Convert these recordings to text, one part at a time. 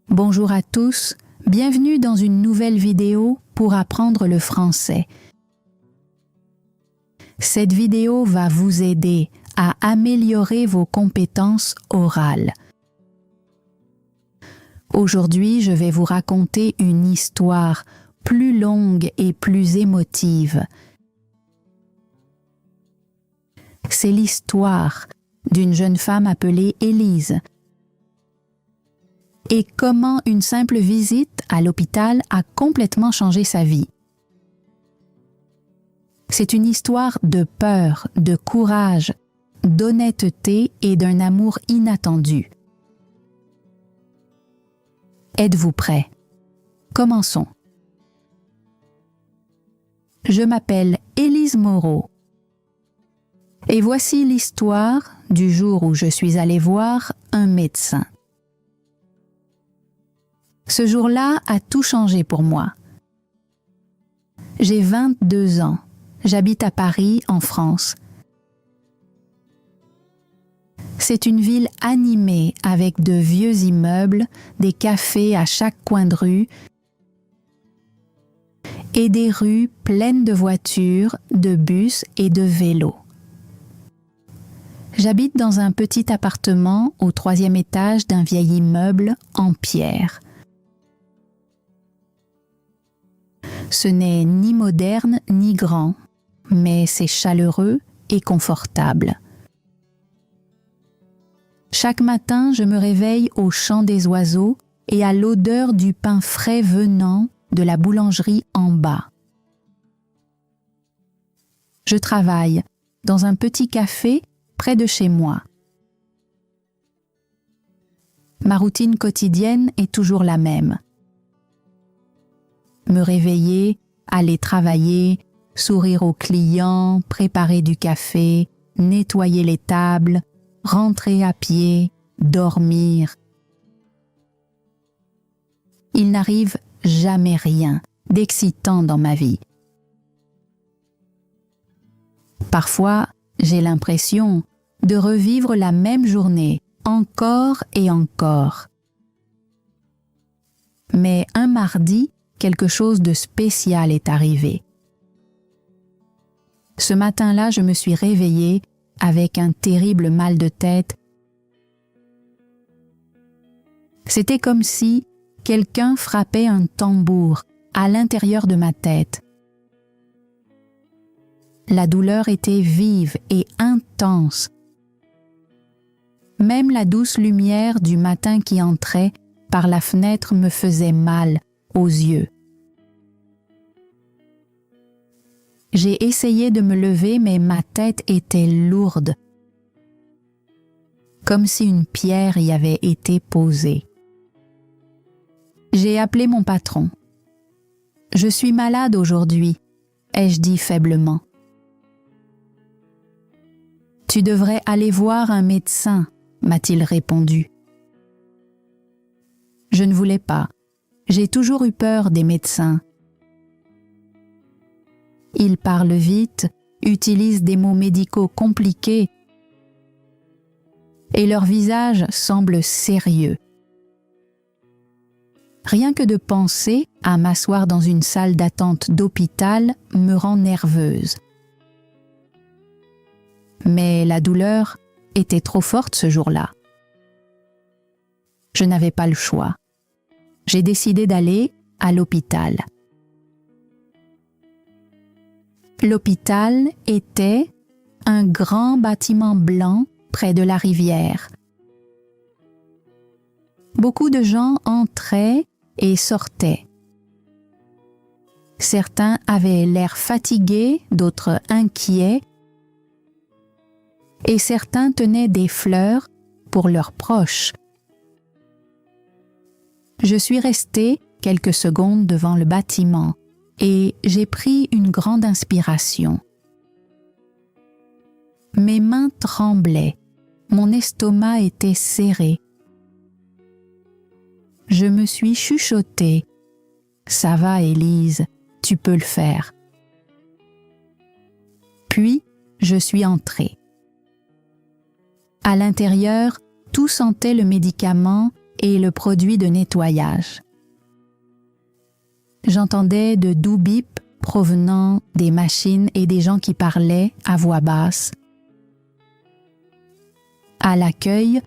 Bonjour à tous, bienvenue dans une nouvelle vidéo pour apprendre le français. Cette vidéo va vous aider à améliorer vos compétences orales. Aujourd'hui, je vais vous raconter une histoire plus longue et plus émotive. C'est l'histoire d'une jeune femme appelée Élise et comment une simple visite à l'hôpital a complètement changé sa vie. C'est une histoire de peur, de courage, d'honnêteté et d'un amour inattendu. Êtes-vous prêts? Commençons. Je m'appelle Élise Moreau. Et voici l'histoire du jour où je suis allée voir un médecin. Ce jour-là a tout changé pour moi. J'ai 22 ans. J'habite à Paris, en France. C'est une ville animée avec de vieux immeubles, des cafés à chaque coin de rue et des rues pleines de voitures, de bus et de vélos. J'habite dans un petit appartement au 3e étage d'un vieil immeuble en pierre. Ce n'est ni moderne ni grand, mais c'est chaleureux et confortable. Chaque matin, je me réveille au chant des oiseaux et à l'odeur du pain frais venant de la boulangerie en bas. Je travaille dans un petit café près de chez moi. Ma routine quotidienne est toujours la même. Me réveiller, aller travailler, sourire aux clients, préparer du café, nettoyer les tables, rentrer à pied, dormir. Il n'arrive jamais rien d'excitant dans ma vie. Parfois, j'ai l'impression de revivre la même journée encore et encore. Mais un mardi, quelque chose de spécial est arrivé. Ce matin-là, je me suis réveillée avec un terrible mal de tête. C'était comme si quelqu'un frappait un tambour à l'intérieur de ma tête. La douleur était vive et intense. Même la douce lumière du matin qui entrait par la fenêtre me faisait mal aux yeux. J'ai essayé de me lever, mais ma tête était lourde, comme si une pierre y avait été posée. J'ai appelé mon patron. « Je suis malade aujourd'hui », ai-je dit faiblement. « Tu devrais aller voir un médecin », m'a-t-il répondu. Je ne voulais pas. J'ai toujours eu peur des médecins. Ils parlent vite, utilisent des mots médicaux compliqués et leur visage semble sérieux. Rien que de penser à m'asseoir dans une salle d'attente d'hôpital me rend nerveuse. Mais la douleur était trop forte ce jour-là. Je n'avais pas le choix. J'ai décidé d'aller à l'hôpital. L'hôpital était un grand bâtiment blanc près de la rivière. Beaucoup de gens entraient et sortaient. Certains avaient l'air fatigués, d'autres inquiets, et certains tenaient des fleurs pour leurs proches. Je suis restée quelques secondes devant le bâtiment et j'ai pris une grande inspiration. Mes mains tremblaient, mon estomac était serré. Je me suis chuchotée. « Ça va, Élise, tu peux le faire. » Puis, je suis entrée. À l'intérieur, tout sentait le médicament et le produit de nettoyage. J'entendais de doux bips provenant des machines et des gens qui parlaient à voix basse. À l'accueil,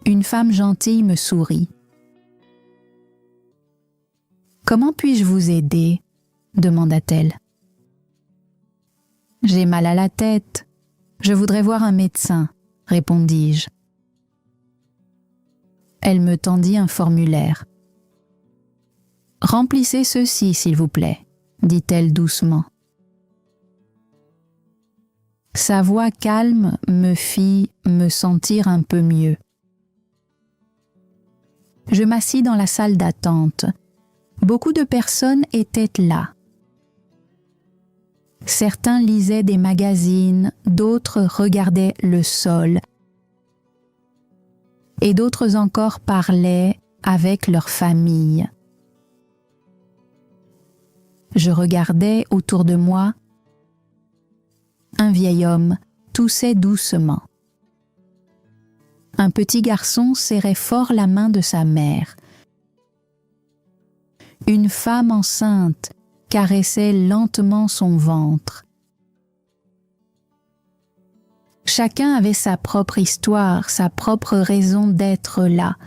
une femme gentille me sourit. « Comment puis-je vous aider ?» demanda-t-elle. « J'ai mal à la tête. Je voudrais voir un médecin, » répondis-je. Elle me tendit un formulaire. « Remplissez ceci, s'il vous plaît, » dit-elle doucement. Sa voix calme me fit me sentir un peu mieux. Je m'assis dans la salle d'attente. Beaucoup de personnes étaient là. Certains lisaient des magazines, d'autres regardaient le sol, et d'autres encore parlaient avec leur famille. Je regardais autour de moi. Un vieil homme toussait doucement. Un petit garçon serrait fort la main de sa mère. Une femme enceinte caressait lentement son ventre. Chacun avait sa propre histoire, sa propre raison d'être là.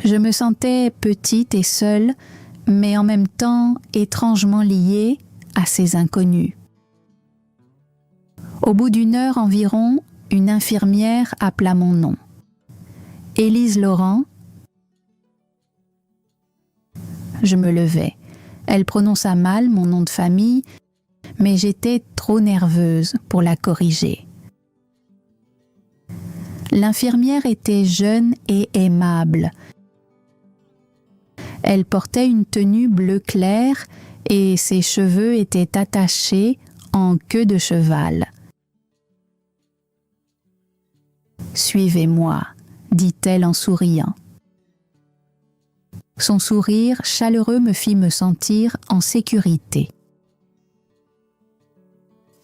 Je me sentais petite et seule, mais en même temps étrangement liée à ces inconnus. Au bout d'une heure environ, une infirmière appela mon nom. « Élise Laurent ?» Je me levai. Elle prononça mal mon nom de famille, mais j'étais trop nerveuse pour la corriger. L'infirmière était jeune et aimable. Elle portait une tenue bleu clair et ses cheveux étaient attachés en queue de cheval. « Suivez-moi » dit-elle en souriant. Son sourire chaleureux me fit me sentir en sécurité.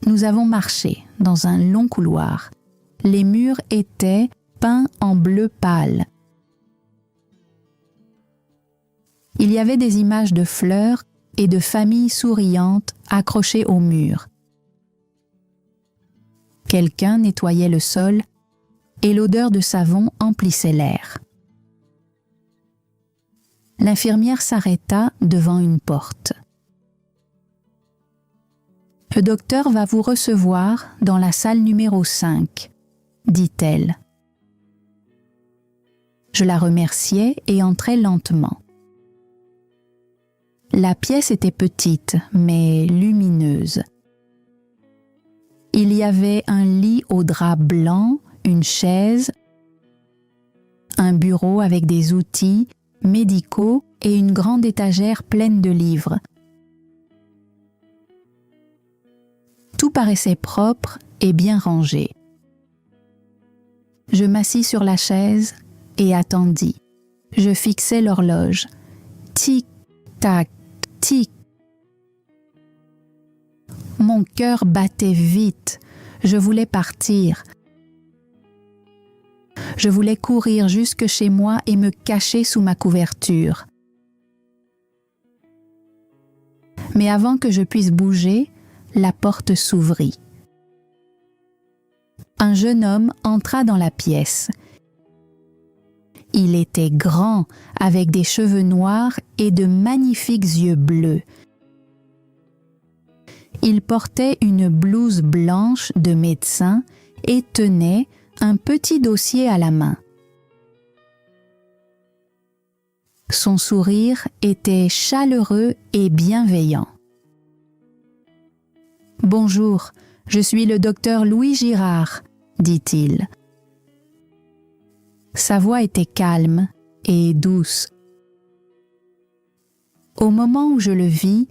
Nous avons marché dans un long couloir. Les murs étaient peints en bleu pâle. Il y avait des images de fleurs et de familles souriantes accrochées au mur. Quelqu'un nettoyait le sol et l'odeur de savon emplissait l'air. L'infirmière s'arrêta devant une porte. « Le docteur va vous recevoir dans la salle numéro 5, » dit-elle. Je la remerciai et entrai lentement. La pièce était petite, mais lumineuse. Il y avait un lit au drap blanc, une chaise, un bureau avec des outils médicaux et une grande étagère pleine de livres. Tout paraissait propre et bien rangé. Je m'assis sur la chaise et attendis. Je fixai l'horloge. Tic-tac, tic. Mon cœur battait vite. Je voulais partir. Je voulais courir jusque chez moi et me cacher sous ma couverture. Mais avant que je puisse bouger, la porte s'ouvrit. Un jeune homme entra dans la pièce. Il était grand, avec des cheveux noirs et de magnifiques yeux bleus. Il portait une blouse blanche de médecin et tenait un petit dossier à la main. Son sourire était chaleureux et bienveillant. « Bonjour, je suis le docteur Louis Girard, » dit-il. Sa voix était calme et douce. Au moment où je le vis,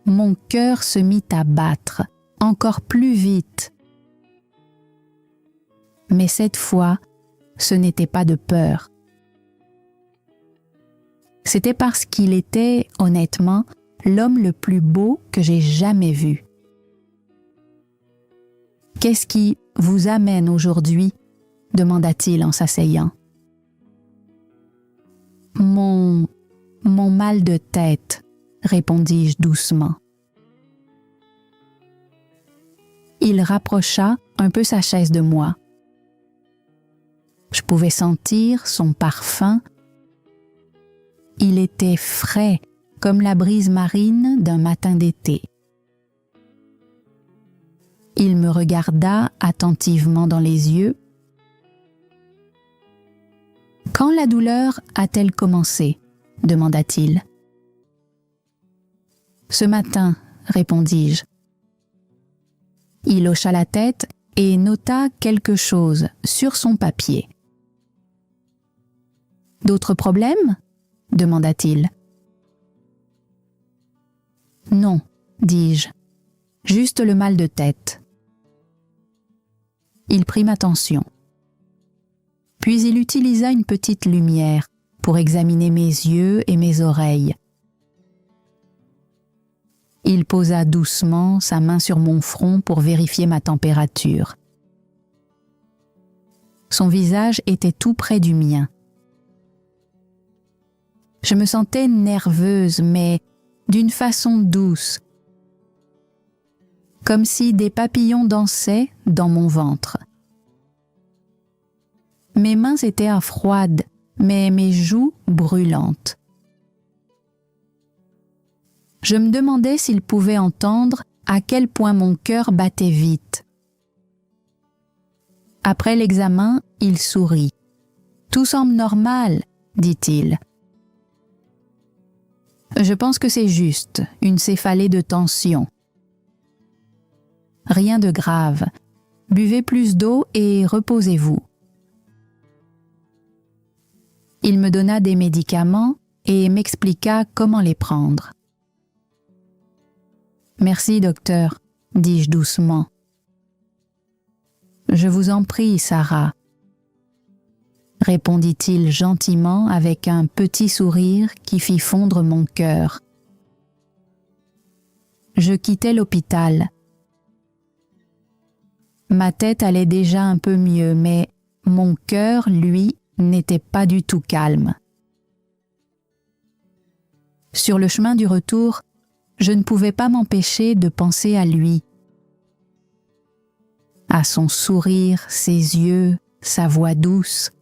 mon cœur se mit à battre, encore plus vite. Mais cette fois, ce n'était pas de peur. C'était parce qu'il était, honnêtement, l'homme le plus beau que j'ai jamais vu. « Qu'est-ce qui vous amène aujourd'hui ?» demanda-t-il en s'asseyant. Mon mal de tête, répondis-je doucement. Il rapprocha un peu sa chaise de moi. Je pouvais sentir son parfum. Il était frais comme la brise marine d'un matin d'été. Il me regarda attentivement dans les yeux. « Quand la douleur a-t-elle commencé ?» demanda-t-il. « Ce matin, répondis-je. » Il hocha la tête et nota quelque chose sur son papier. « D'autres problèmes ?» demanda-t-il. « Non, dis-je, juste le mal de tête. » Il prit ma tension. Puis il utilisa une petite lumière pour examiner mes yeux et mes oreilles. Il posa doucement sa main sur mon front pour vérifier ma température. Son visage était tout près du mien. Je me sentais nerveuse, mais d'une façon douce, comme si des papillons dansaient dans mon ventre. Mes mains étaient froides, mais mes joues brûlantes. Je me demandais s'il pouvait entendre à quel point mon cœur battait vite. Après l'examen, il sourit. « Tout semble normal, » dit-il. « Je pense que c'est juste, une céphalée de tension. Rien de grave. Buvez plus d'eau et reposez-vous. » Il me donna des médicaments et m'expliqua comment les prendre. « Merci, docteur, » dis-je doucement. « Je vous en prie, Sarah, » répondit-il gentiment avec un petit sourire qui fit fondre mon cœur. Je quittai l'hôpital. Ma tête allait déjà un peu mieux, mais mon cœur, lui, n'était pas du tout calme. Sur le chemin du retour, je ne pouvais pas m'empêcher de penser à lui, à son sourire, ses yeux, sa voix douce.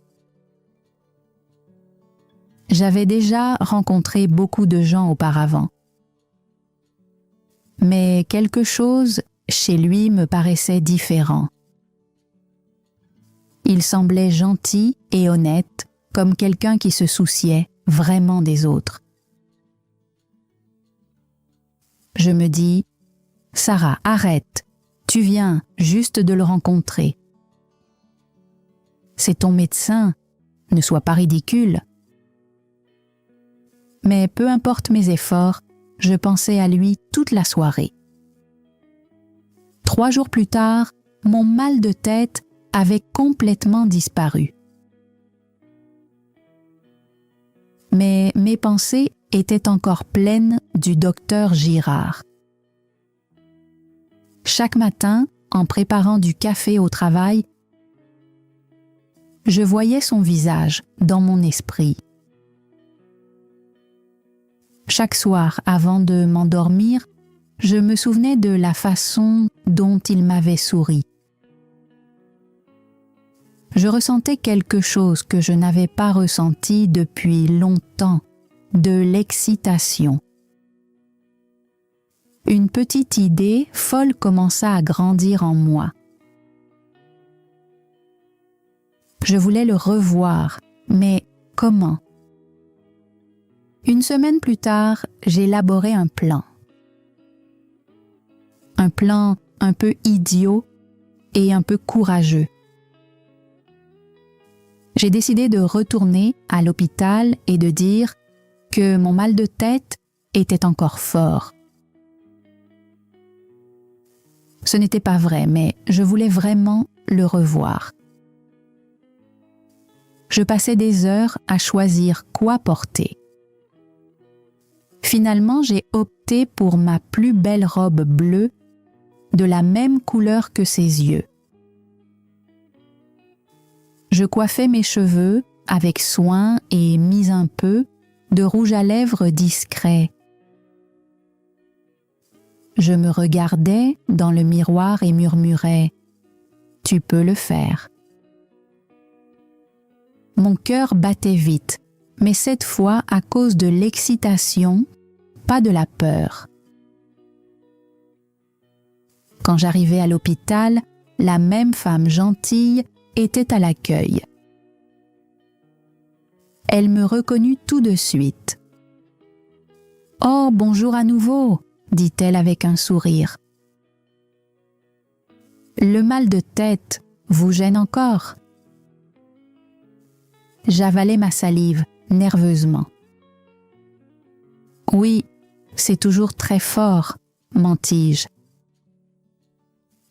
J'avais déjà rencontré beaucoup de gens auparavant, mais quelque chose chez lui me paraissait différent. Il semblait gentil et honnête, comme quelqu'un qui se souciait vraiment des autres. Je me dis, « Sarah, arrête, tu viens juste de le rencontrer. C'est ton médecin, ne sois pas ridicule. » Mais peu importe mes efforts, je pensais à lui toute la soirée. 3 jours plus tard, mon mal de tête avait complètement disparu. Mais mes pensées étaient encore pleines du docteur Girard. Chaque matin, en préparant du café au travail, je voyais son visage dans mon esprit. Chaque soir, avant de m'endormir, je me souvenais de la façon dont il m'avait souri. Je ressentais quelque chose que je n'avais pas ressenti depuis longtemps, de l'excitation. Une petite idée folle commença à grandir en moi. Je voulais le revoir, mais comment ? Une semaine plus tard, j'élaborais un plan. Un plan un peu idiot et un peu courageux. J'ai décidé de retourner à l'hôpital et de dire que mon mal de tête était encore fort. Ce n'était pas vrai, mais je voulais vraiment le revoir. Je passais des heures à choisir quoi porter. Finalement, j'ai opté pour ma plus belle robe bleue, de la même couleur que ses yeux. Je coiffai mes cheveux avec soin et mis un peu, de rouge à lèvres discret. Je me regardais dans le miroir et murmurais « Tu peux le faire ». Mon cœur battait vite, mais cette fois à cause de l'excitation, pas de la peur. Quand j'arrivai à l'hôpital, la même femme gentille était à l'accueil. Elle me reconnut tout de suite. « Oh, bonjour à nouveau !» dit-elle avec un sourire. « Le mal de tête vous gêne encore ?» J'avalais ma salive nerveusement. « Oui, c'est toujours très fort, mentis-je. »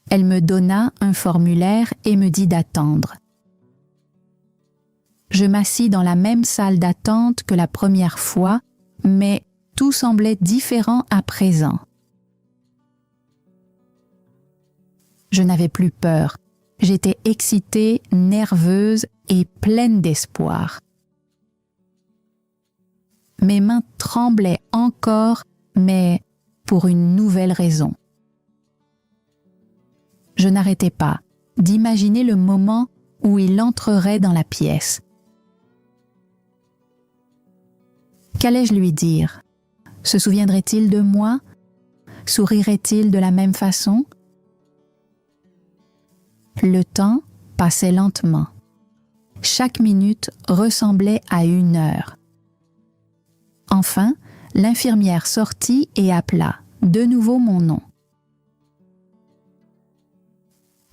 Elle me donna un formulaire et me dit d'attendre. Je m'assis dans la même salle d'attente que la première fois, mais tout semblait différent à présent. Je n'avais plus peur. J'étais excitée, nerveuse et pleine d'espoir. Mes mains tremblaient encore, mais pour une nouvelle raison. Je n'arrêtais pas d'imaginer le moment où il entrerait dans la pièce. Qu'allais-je lui dire? Se souviendrait-il de moi? Sourirait-il de la même façon? Le temps passait lentement. Chaque minute ressemblait à 1 heure. Enfin, l'infirmière sortit et appela de nouveau mon nom.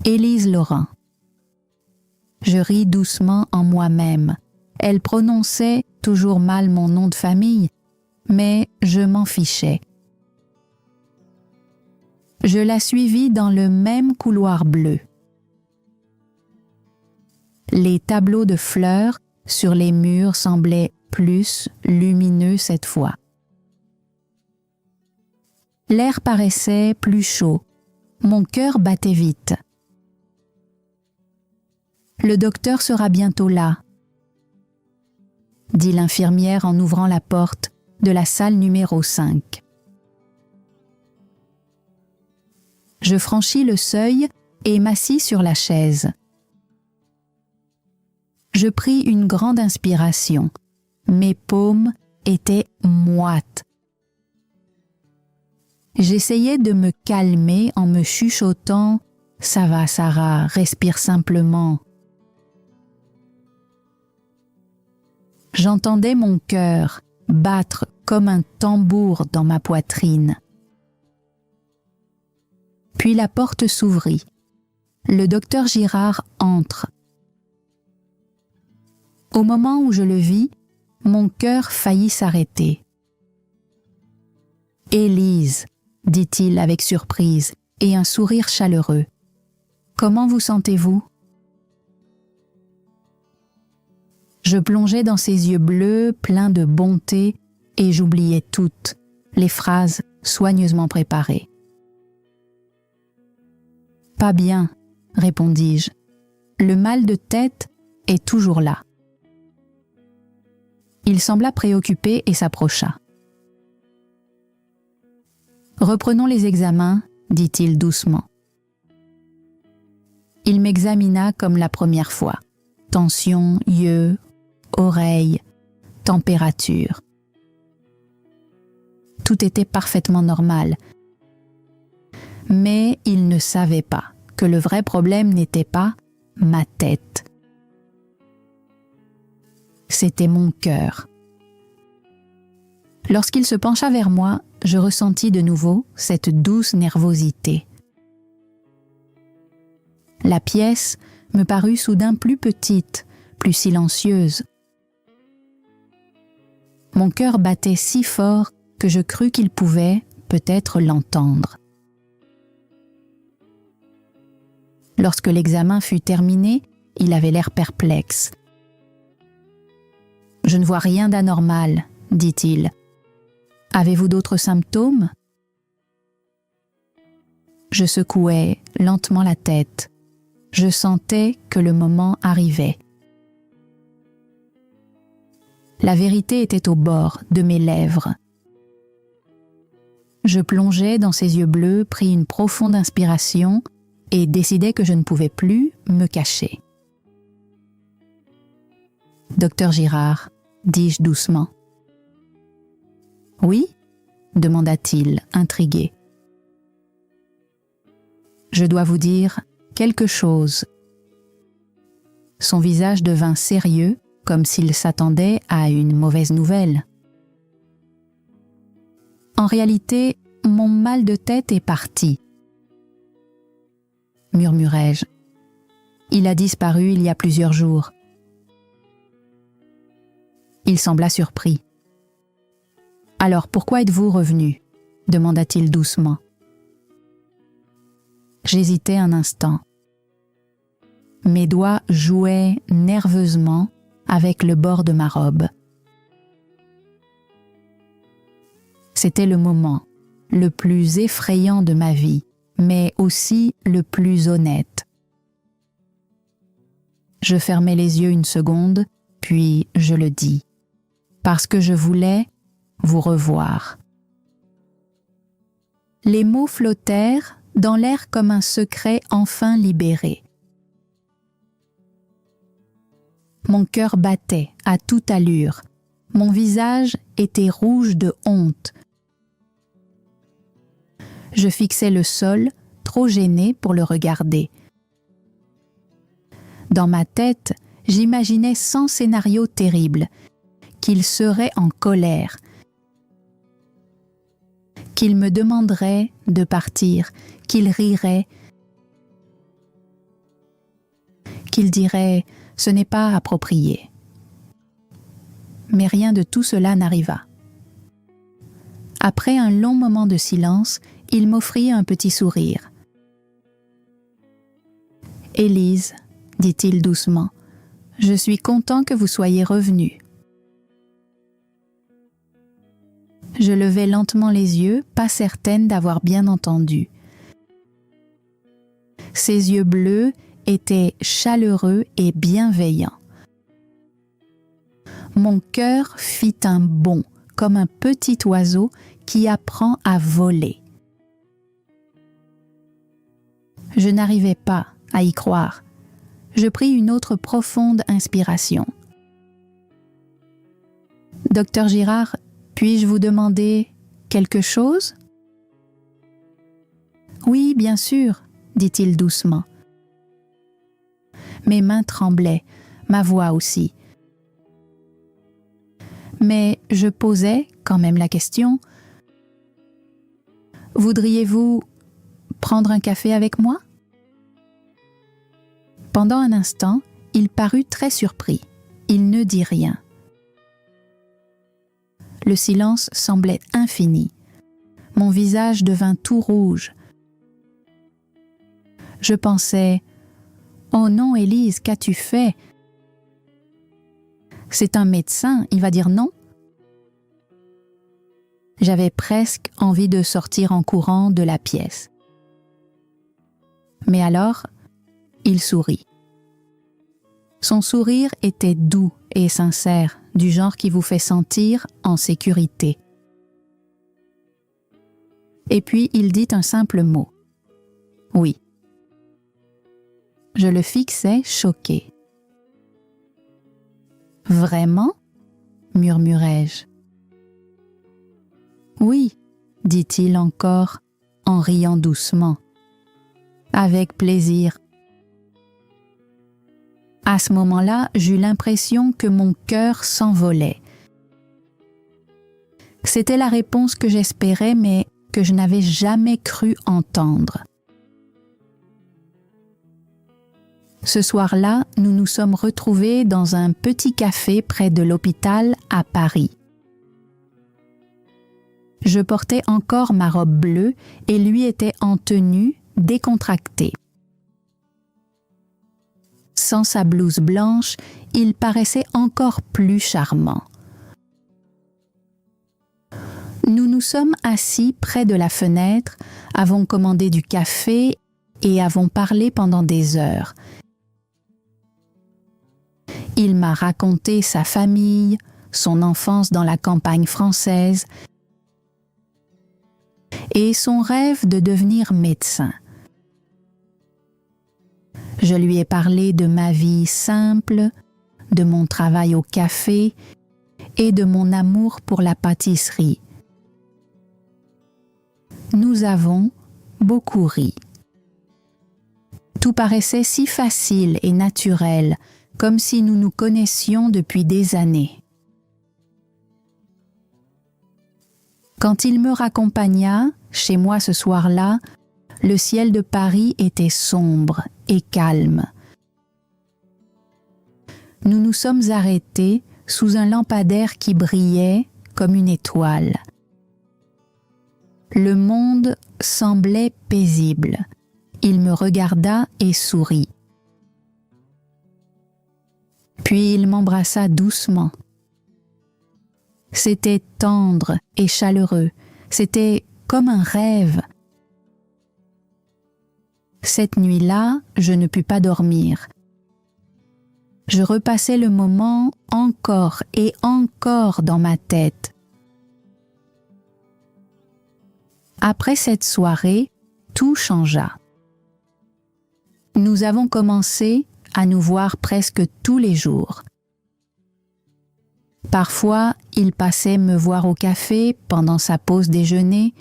Élise Laurent. Je ris doucement en moi-même. Elle prononçait toujours mal mon nom de famille, mais je m'en fichais. Je la suivis dans le même couloir bleu. Les tableaux de fleurs sur les murs semblaient plus lumineux cette fois. L'air paraissait plus chaud. Mon cœur battait vite. « Le docteur sera bientôt là », dit l'infirmière en ouvrant la porte de la salle numéro 5. Je franchis le seuil et m'assis sur la chaise. Je pris une grande inspiration. Mes paumes étaient moites. J'essayais de me calmer en me chuchotant « Ça va, Sarah, respire simplement ». J'entendais mon cœur battre comme un tambour dans ma poitrine. Puis la porte s'ouvrit. Le docteur Girard entre. Au moment où je le vis, mon cœur faillit s'arrêter. « Élise » dit-il avec surprise et un sourire chaleureux. « Comment vous sentez-vous » Je plongeais dans ses yeux bleus, pleins de bonté, et j'oubliais toutes les phrases soigneusement préparées. « Pas bien », répondis-je. « Le mal de tête est toujours là. » Il sembla préoccupé et s'approcha. « Reprenons les examens, » dit-il doucement. Il m'examina comme la première fois. Tension, yeux, oreilles, température. Tout était parfaitement normal. Mais il ne savait pas que le vrai problème n'était pas ma tête. C'était mon cœur. Lorsqu'il se pencha vers moi, je ressentis de nouveau cette douce nervosité. La pièce me parut soudain plus petite, plus silencieuse. Mon cœur battait si fort que je crus qu'il pouvait peut-être l'entendre. Lorsque l'examen fut terminé, il avait l'air perplexe. « Je ne vois rien d'anormal, » dit-il. « Avez-vous d'autres symptômes ?» Je secouais lentement la tête. Je sentais que le moment arrivait. « La vérité était au bord de mes lèvres. Je plongeais dans ses yeux bleus, pris une profonde inspiration et décidai que je ne pouvais plus me cacher. « Docteur Girard, dis-je doucement. »« Oui ?» demanda-t-il, intrigué. « Je dois vous dire quelque chose. » Son visage devint sérieux, comme s'il s'attendait à une mauvaise nouvelle. « En réalité, mon mal de tête est parti, » murmurai-je. « Il a disparu il y a plusieurs jours. » Il sembla surpris. « Alors pourquoi êtes-vous revenu ?» demanda-t-il doucement. J'hésitai un instant. Mes doigts jouaient nerveusement avec le bord de ma robe. C'était le moment le plus effrayant de ma vie, mais aussi le plus honnête. Je fermai les yeux une seconde, puis je le dis, parce que je voulais vous revoir. Les mots flottèrent dans l'air comme un secret enfin libéré. Mon cœur battait à toute allure. Mon visage était rouge de honte. Je fixais le sol, trop gêné pour le regarder. Dans ma tête, j'imaginais 100 scénarios terribles, qu'il serait en colère, qu'il me demanderait de partir, qu'il rirait, qu'il dirait « ce n'est pas approprié ». Mais rien de tout cela n'arriva. Après un long moment de silence, il m'offrit un petit sourire. « Élise, » dit-il doucement, « je suis content que vous soyez revenue. » Je levai lentement les yeux, pas certaine d'avoir bien entendu. Ses yeux bleus étaient chaleureux et bienveillants. Mon cœur fit un bond, comme un petit oiseau qui apprend à voler. Je n'arrivais pas à y croire. Je pris une autre profonde inspiration. « Docteur Girard, puis-je vous demander quelque chose ?»« Oui, bien sûr, » dit-il doucement. Mes mains tremblaient, ma voix aussi. Mais je posais quand même la question. « Voudriez-vous prendre un café avec moi ?» Pendant un instant, il parut très surpris. Il ne dit rien. Le silence semblait infini. Mon visage devint tout rouge. Je pensais « Oh non, Élise, qu'as-tu fait ? C'est un médecin, il va dire non ?» J'avais presque envie de sortir en courant de la pièce. Mais alors, il sourit. Son sourire était doux et sincère, du genre qui vous fait sentir en sécurité. Et puis il dit un simple mot. « Oui ». Je le fixais choqué. « Vraiment ?» murmurai-je. « Oui », dit-il encore en riant doucement. « Avec plaisir. » À ce moment-là, j'eus l'impression que mon cœur s'envolait. C'était la réponse que j'espérais, mais que je n'avais jamais cru entendre. Ce soir-là, nous nous sommes retrouvés dans un petit café près de l'hôpital à Paris. Je portais encore ma robe bleue et lui était en tenue décontractée. Sans sa blouse blanche, il paraissait encore plus charmant. Nous nous sommes assis près de la fenêtre, avons commandé du café et avons parlé pendant des heures. Il m'a raconté sa famille, son enfance dans la campagne française et son rêve de devenir médecin. Je lui ai parlé de ma vie simple, de mon travail au café et de mon amour pour la pâtisserie. Nous avons beaucoup ri. Tout paraissait si facile et naturel, comme si nous nous connaissions depuis des années. Quand il me raccompagna chez moi ce soir-là, le ciel de Paris était sombre et calme. Nous nous sommes arrêtés sous un lampadaire qui brillait comme une étoile. Le monde semblait paisible. Il me regarda et sourit. Puis il m'embrassa doucement. C'était tendre et chaleureux. C'était comme un rêve. Cette nuit-là, je ne pus pas dormir. Je repassais le moment encore et encore dans ma tête. Après cette soirée, tout changea. Nous avons commencé à nous voir presque tous les jours. Parfois, il passait me voir au café pendant sa pause déjeuner.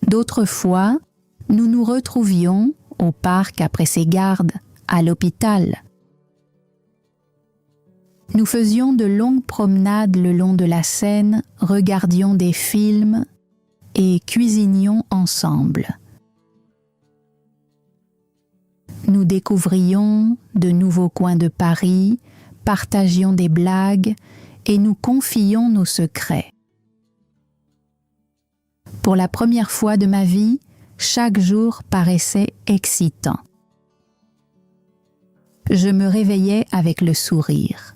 D'autres fois, nous nous retrouvions au parc après ses gardes, à l'hôpital. Nous faisions de longues promenades le long de la Seine, regardions des films et cuisinions ensemble. Nous découvrions de nouveaux coins de Paris, partagions des blagues et nous confions nos secrets. Pour la première fois de ma vie, chaque jour paraissait excitant. Je me réveillais avec le sourire.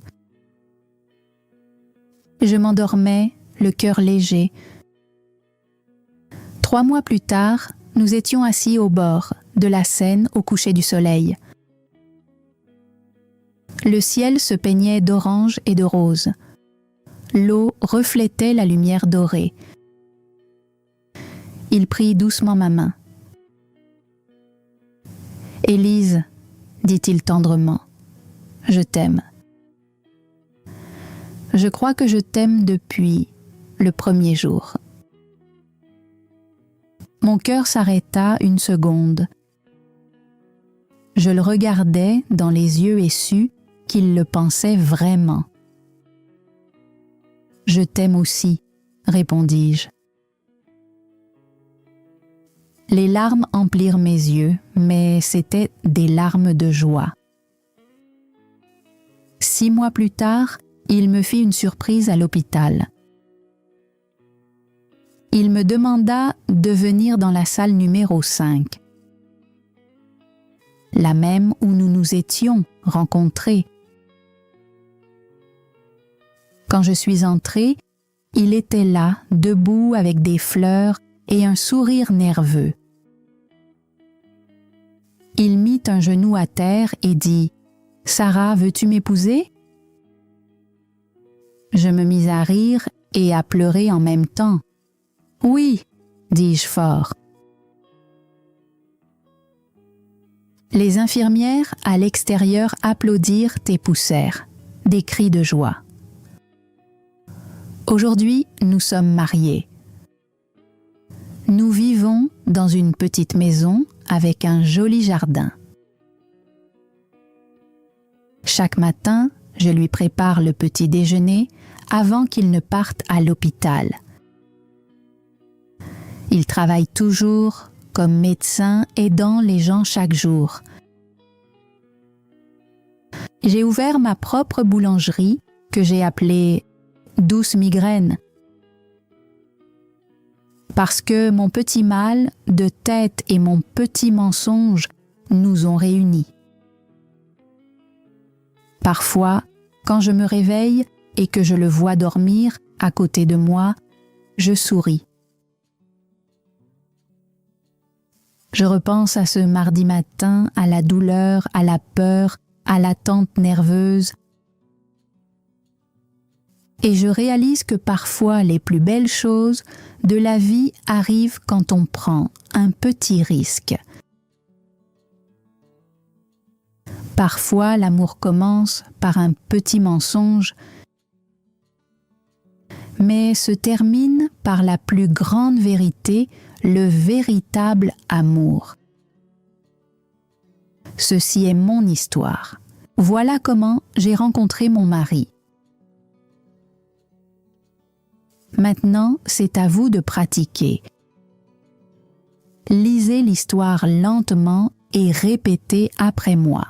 Je m'endormais, le cœur léger. 3 mois plus tard, nous étions assis au bord de la Seine au coucher du soleil. Le ciel se peignait d'orange et de rose. L'eau reflétait la lumière dorée. Il prit doucement ma main. « Élise, dit-il tendrement, je t'aime. Je crois que je t'aime depuis le premier jour. » Mon cœur s'arrêta une seconde. Je le regardais dans les yeux et sus qu'il le pensait vraiment. « Je t'aime aussi, répondis-je. Les larmes emplirent mes yeux, mais c'étaient des larmes de joie. 6 mois plus tard, il me fit une surprise à l'hôpital. Il me demanda de venir dans la salle numéro 5, la même où nous nous étions rencontrés. Quand je suis entrée, il était là, debout avec des fleurs et un sourire nerveux. Il mit un genou à terre et dit « Sarah, veux-tu m'épouser ?» Je me mis à rire et à pleurer en même temps. « Oui, dis-je fort. » Les infirmières à l'extérieur applaudirent et poussèrent, des cris de joie. Aujourd'hui, nous sommes mariés. Nous vivons dans une petite maison avec un joli jardin. Chaque matin, je lui prépare le petit déjeuner avant qu'il ne parte à l'hôpital. Il travaille toujours comme médecin aidant les gens chaque jour. J'ai ouvert ma propre boulangerie que j'ai appelée « Douce Migraine » parce que mon petit mal de tête et mon petit mensonge nous ont réunis. Parfois, quand je me réveille et que je le vois dormir à côté de moi, je souris. Je repense à ce mardi matin, à la douleur, à la peur, à l'attente nerveuse. et je réalise que parfois les plus belles choses de la vie arrivent quand on prend un petit risque. Parfois, l'amour commence par un petit mensonge, mais se termine par la plus grande vérité, le véritable amour. Ceci est mon histoire. Voilà comment j'ai rencontré mon mari. Maintenant, c'est à vous de pratiquer. Lisez l'histoire lentement et répétez après moi.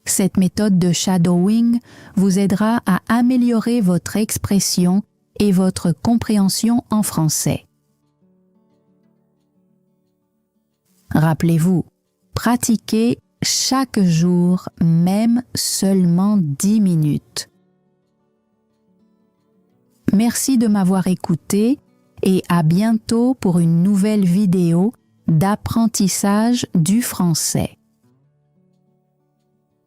Cette méthode de shadowing vous aidera à améliorer votre expression et votre compréhension en français. Rappelez-vous, pratiquez chaque jour, même seulement 10 minutes. Merci de m'avoir écouté et à bientôt pour une nouvelle vidéo d'apprentissage du français.